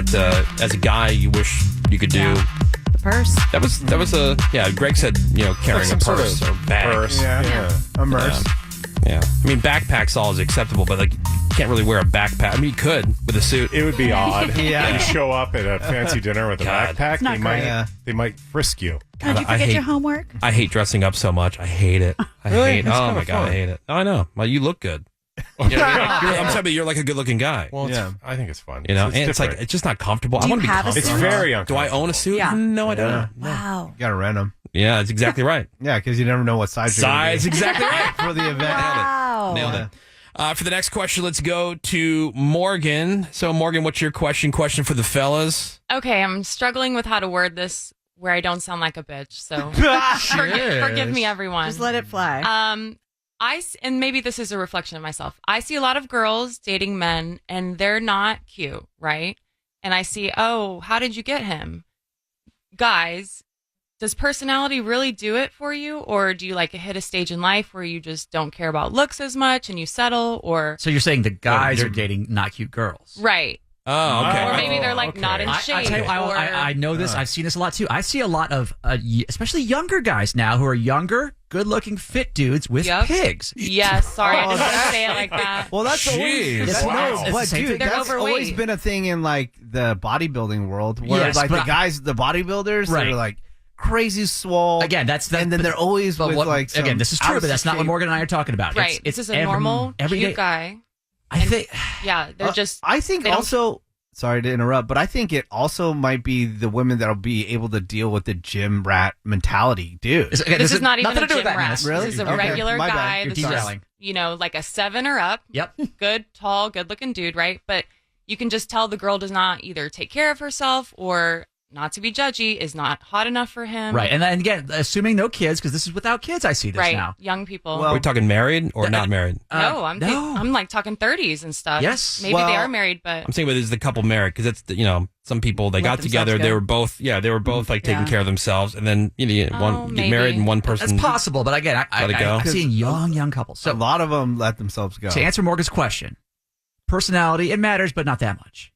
But as a guy, you wish you could do the purse. That was a Greg said carrying a purse or bag. Purse, yeah. A purse. Yeah, I mean backpacks all is acceptable, but like you can't really wear a backpack. I mean you could with a suit. It would be odd. Yeah. You show up at a fancy dinner with a backpack, they might frisk you. Did you forget your homework? I hate dressing up so much. I hate it. Really? Oh my god, I hate it. Oh, I know. Well, you look good. I'm sorry, you're like a good-looking guy. Well, I think it's fun. It's like it's just not comfortable. Do I want to be you have a comfortable. It's very uncomfortable. Do I own a suit? Yeah. No, I don't. Wow. You gotta rent them. Yeah, that's exactly right. Yeah, because you never know what size you're gonna be. Exactly right. For the event. Wow. Nailed it. For the next question, let's go to Morgan. So, Morgan, what's your question? Question for the fellas? Okay, I'm struggling with how to word this where I don't sound like a bitch. So forgive me, everyone. Just let it fly. And maybe this is a reflection of myself. I see a lot of girls dating men, and they're not cute, right? And I see, how did you get him? Guys, does personality really do it for you? Or do you hit a stage in life where you just don't care about looks as much and you settle? Or So you're saying the guys are dating not cute girls. right. Oh, okay. Or maybe they're not in shape. I tell you, I know this. I've seen this a lot too. I see a lot of, especially younger guys now who are younger, good-looking, fit dudes with pigs. Yes, sorry, I didn't want to say it like that. Well, that's always that's always been a thing in the bodybuilding world where the bodybuilders that are crazy swole. Again, and then they're always with again, this is true, but that's not what Morgan and I are talking about. Right, this is a normal, cute guy. I think, they're just. I think also. Sorry to interrupt, but I think it also might be the women that'll be able to deal with the gym rat mentality, dude. This is not even a gym rat. Really? This is a regular guy. You're This derailing. is, like a 7 or up. Yep. Good, tall, good-looking dude, right? But you can just tell the girl does not either take care of herself or, not to be judgy, is not hot enough for him. Right, and then again, assuming no kids, because this is without kids, I see this now. Young people. Are we talking married or not married? No, I'm talking 30s and stuff. Yes. Maybe they are married, but I'm saying, but is the couple married? Because it's some people they got together. They were both taking care of themselves, and then one get married and one person. That's possible, but again, I'm seeing young couples. So a lot of them let themselves go. To answer Morgan's question, personality, it matters, but not that much.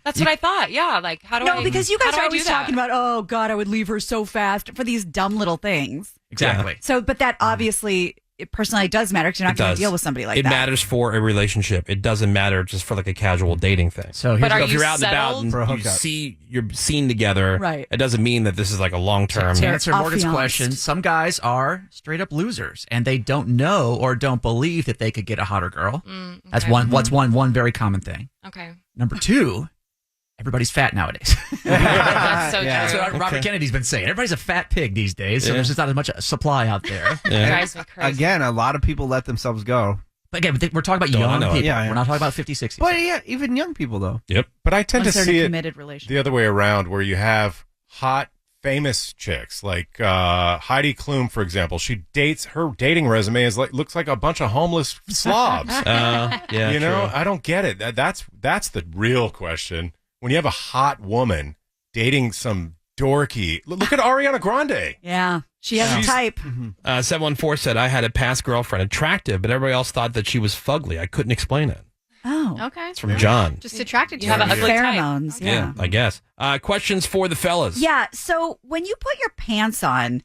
That's what I thought. Yeah, how do I? No, because you guys are always that? talking about, oh God, I would leave her so fast for these dumb little things. Exactly. Yeah. So, but that obviously personality does matter because you're not going to deal with somebody like that. It matters for a relationship. It doesn't matter just for a casual dating thing. So, if you're out and about and you're seen together, right? It doesn't mean that this is a long term. To answer Morgan's question, some guys are straight up losers and they don't know or don't believe that they could get a hotter girl. Okay. That's one very common thing. Okay. Number 2. Everybody's fat nowadays. That's so true. That's what Robert Kennedy's been saying. Everybody's a fat pig these days, so there's just not as much supply out there. Drives me crazy. Again, a lot of people let themselves go. But again, we're talking about young people. Yeah. We're not talking about 50, 60. But even young people, though. Yep. But I tend to see it relationship. the other way around, where you have hot, famous chicks like Heidi Klum, for example. Her dating resume looks like a bunch of homeless slobs. I don't get it. That's the real question. When you have a hot woman dating some dorky, look at Ariana Grande. Yeah, she has a type. 714 said, I had a past girlfriend, attractive, but everybody else thought that she was fugly. I couldn't explain it. Oh, okay. It's from John. Just attracted to you have an ugly pheromones. Type. Yeah, I guess. Questions for the fellas. Yeah. So when you put your pants on,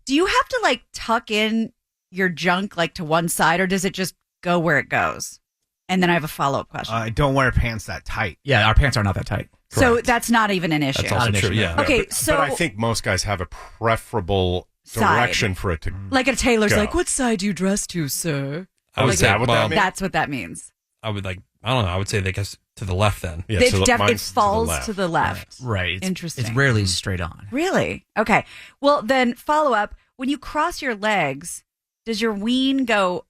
do you have to tuck in your junk to one side, or does it just go where it goes? And then I have a follow-up question. I don't wear pants that tight. Yeah, our pants are not that tight. So that's not even an issue. That's also true, yeah. Okay, but I think most guys have a preferable direction for it to like a tailor's go. What side do you dress to, sir? I would say, that means? That's what that means. I would I don't know. I would say they guess to the left then. Yeah, it falls to the left. Right. Interesting. It's rarely straight on. Really? Okay. Well, then follow up. When you cross your legs, does your ween go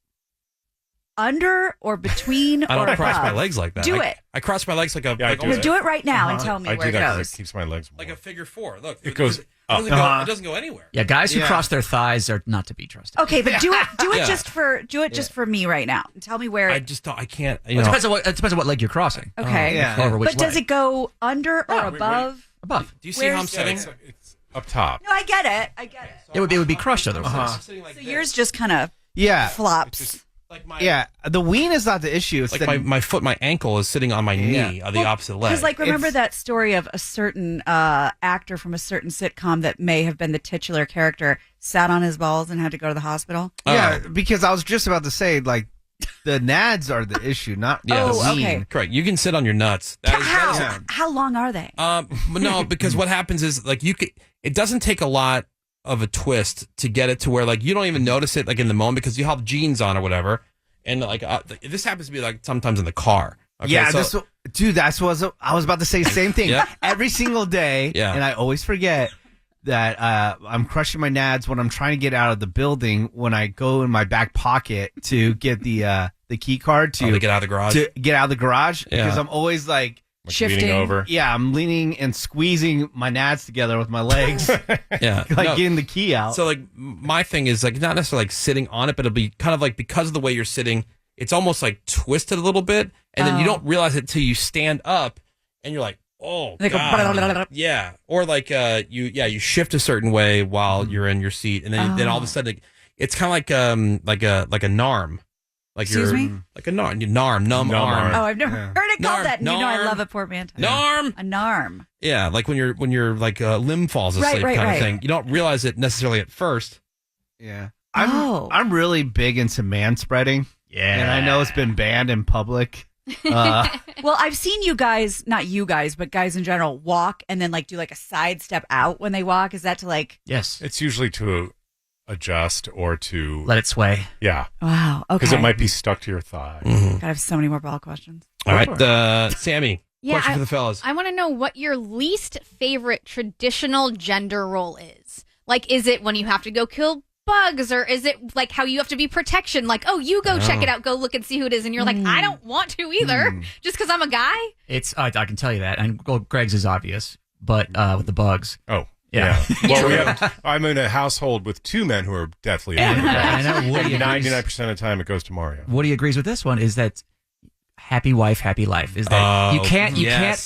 under or between or I don't cross above? my legs like that. Do it. I cross my legs like a... do it right now and tell me where it goes. It keeps my legs warm. Like a figure 4. Look. It goes It up. doesn't go anywhere. Yeah, guys who cross their thighs are not to be trusted. Okay, but do it just for me right now. And tell me where I just don't, I can't. It depends on what leg you're crossing. Okay. Yeah. But does it go under or above? Above. Do you see how I'm sitting? It's up top. No, I get it. It would be crushed otherwise. I'm sitting like So this. yours just kind of Yeah. flops. the ween is not the issue. It's like my foot, my ankle is sitting on my knee of the opposite leg. Because remember that story of a certain actor from a certain sitcom that may have been the titular character sat on his balls and had to go to the hospital? Yeah, because I was just about to say, like, the nads are the issue, not the ween. Okay. Correct. You can sit on your nuts. How long are they? No, because what happens is, like, it doesn't take a lot of a twist to get it to where, like, you don't even notice it, like, in the moment because you have jeans on or whatever. And, like, this happens to be, like, sometimes in the car. Okay, yeah, that's what I was about to say the same thing. Every single day, and I always forget that I'm crushing my nads when I'm trying to get out of the building when I go in my back pocket to get the key card to get out of the garage. To get out of the garage because I'm always like shifting leaning over. Yeah, I'm leaning and squeezing my nads together with my legs. Getting the key out. So, like, my thing is, like, not necessarily like sitting on it, but it'll be kind of like, because of the way you're sitting, it's almost like twisted a little bit, and then you don't realize it till you stand up, and you're like, oh, God. Yeah. Or like you shift a certain way while you're in your seat, and then all of a sudden it's kind of like a NARM. Like Excuse me? Like a NARM, numb arm. Oh, I've never heard it called that. And you know I love a portmanteau. NARM. A NARM. Yeah, like when you're like limb falls asleep kind of thing. You don't realize it necessarily at first. Yeah. I'm really big into man spreading. Yeah. And I know it's been banned in public. Well, I've seen you guys, not you guys, but guys in general, walk and then like do like a side step out when they walk. Is that to like... Yes. It's usually to adjust or to... let it sway. Yeah. Wow. Okay. Because it might be stuck to your thigh. God, I have so many more ball questions. All right. Sammy, question for the fellas. I want to know what your least favorite traditional gender role is. Like, is it when you have to go kill bugs, or is it like how you have to be protection? Like, oh, you go check it out, go look and see who it is, and you're like, I don't want to either, just because I'm a guy. It's I can tell you that, and Greg's is obvious, but with the bugs. Oh. Yeah. Well, I'm in a household with two men who are deathly afraid. I know. Woody 99% of the time it goes to Mario. Woody agrees with this one. Is that happy wife, happy life? Is that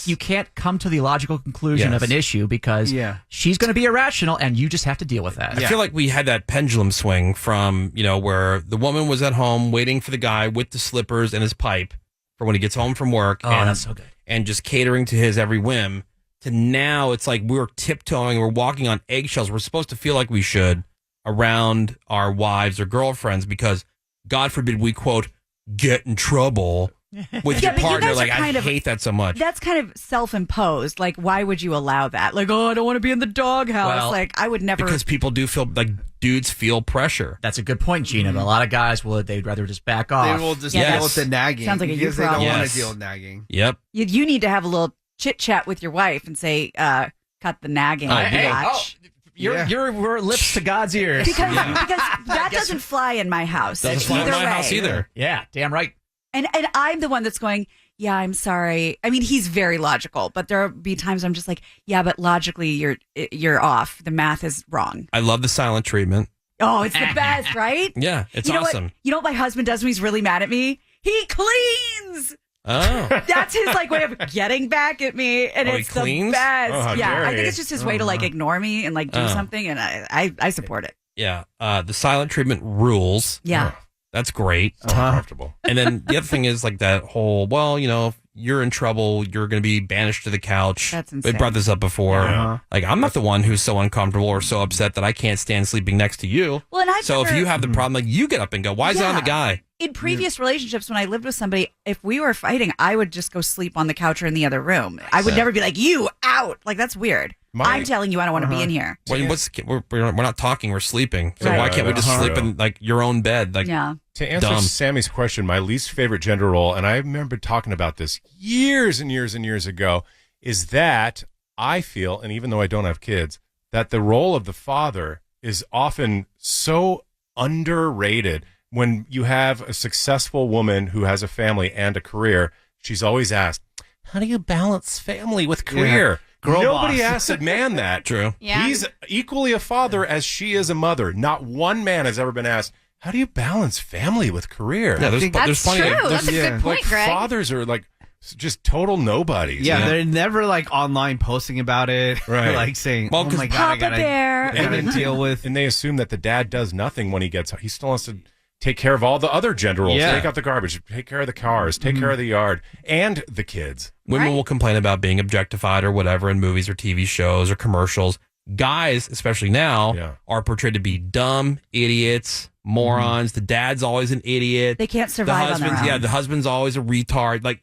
you can't come to the logical conclusion of an issue because she's going to be irrational, and you just have to deal with that. I feel like we had that pendulum swing from where the woman was at home waiting for the guy with the slippers and his pipe for when he gets home from work. That's so good. And just catering to his every whim. To now, it's like we're tiptoeing, we're walking on eggshells. We're supposed to feel like we should around our wives or girlfriends because, God forbid, we, quote, get in trouble with your partner. Like, I hate that so much. That's kind of self-imposed. Like, why would you allow that? Like, I don't want to be in the doghouse. Well, like, I would never. Because people do feel like dudes feel pressure. That's a good point, Gina. But a lot of guys they'd rather just back off. They will just deal with the nagging. Sounds like because they don't want to deal with nagging. Yep. You need to have a little chit chat with your wife and say, cut the nagging. We're lips to God's ears. Because that doesn't fly in my house. Doesn't fly in my house either. Yeah, damn right. And I'm the one that's going, yeah, I'm sorry. I mean, he's very logical, but there'll be times I'm just like, yeah, but logically you're off. The math is wrong. I love the silent treatment. Oh, it's the best, right? Yeah, it's awesome. You know what my husband does when he's really mad at me? He cleans. Oh. That's his way of getting back at me, and it's the best. I think it's just his way to ignore me and do something, and I support it. Yeah, the silent treatment rules. Yeah, that's great. Comfortable. And then the other thing is like that whole, if you're in trouble, you're going to be banished to the couch. That's insane. We brought this up before. Yeah. Like, I'm not the one who's so uncomfortable or so upset that I can't stand sleeping next to you. Well, and if you have the problem, like, you get up and go. Why is it on the guy? In previous relationships, when I lived with somebody, if we were fighting, I would just go sleep on the couch or in the other room. I would never be like, you out. Like, that's weird. I'm telling you, I don't want to be in here. We're not talking, we're sleeping. So why can't we just sleep in your own bed? Like, to answer Sammy's question, my least favorite gender role, and I remember talking about this years and years and years ago, is that I feel, and even though I don't have kids, that the role of the father is often so underrated. When you have a successful woman who has a family and a career, she's always asked, how do you balance family with career? Nobody asks a man that. True. Yeah. He's equally a father as she is a mother. Not one man has ever been asked, how do you balance family with career? Yeah, that's plenty true. That's a good point, Greg. Fathers are just total nobodies. Yeah, they're never online posting about it. Right. Saying, oh my God, I gotta deal with. And they assume that the dad does nothing when he gets home. He still has to take care of all the other gender roles. Take out the garbage, take care of the cars, take care of the yard, and the kids. Women will complain about being objectified or whatever in movies or TV shows or commercials. Guys, especially now, are portrayed to be dumb, idiots, morons. The dad's always an idiot. They can't survive on their own. Yeah, the husband's always a retard. Like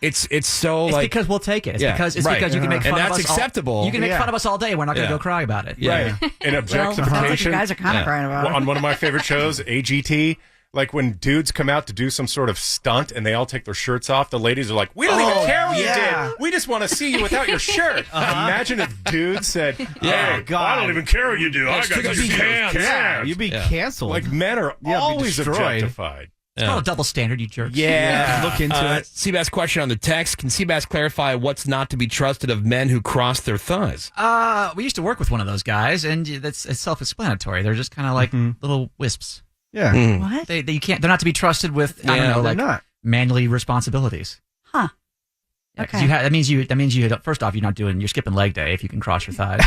it's so it's like because we'll take it. It's because you can make fun and of that's us acceptable. You can make fun of us all day. We're not going to go cry about it. Yeah. Right. And objectification. Well, you guys are kind of crying about it. On one of my favorite shows, AGT. Like when dudes come out to do some sort of stunt and they all take their shirts off, the ladies are like, "We don't even care what you did. We just want to see you without your shirt." Imagine if dudes said, "Hey, God, I don't even care what you do. I got your pants." Yeah, you'd be canceled. Like men are always objectified. It's called a double standard, you jerks. Yeah. Look into it. Seabass question on the text. Can Seabass clarify what's not to be trusted of men who cross their thighs? We used to work with one of those guys, and it's self-explanatory. They're just kind of like little wisps. Yeah. What? They're not to be trusted with, I don't know, like manly responsibilities. Huh. Yeah, okay. That means you first off, you're skipping leg day if you can cross your thighs.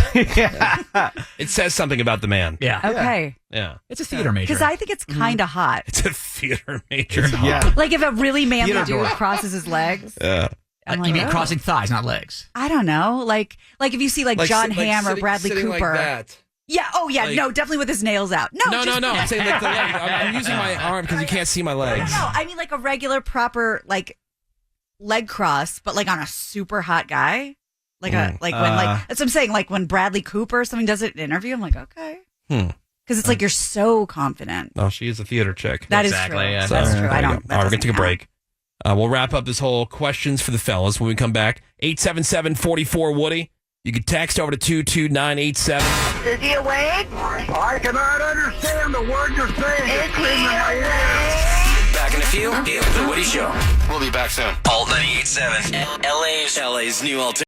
It says something about the man. Yeah. Okay. Yeah. It's a theater major. Because I think it's kind of hot. It's a theater major. Yeah. Like if a really manly dude crosses his legs. Yeah. I'm you mean crossing thighs, not legs? I don't know. Like if you see like John Hamm or Bradley Cooper. Like that. Yeah. Oh, yeah. No, definitely with his nails out. No. I'm saying like I'm using my arm because you can't see my legs. No, I mean like a regular proper like leg cross, but like on a super hot guy. When that's what I'm saying. Like when Bradley Cooper or something does it in an interview, I'm like, okay, because it's like you're so confident. No, she is a theater chick. That is true. Yeah. That's true. I don't. All right, we're gonna take a break. We'll wrap up this whole questions for the fellas when we come back. 877-44-WOODY. You can text over to 22987. Is he awake? I cannot understand the word you're saying. It's screaming in my ear. Back in a few. The Woody Show. We'll be back soon. Alt 98.7. LA's new alternative.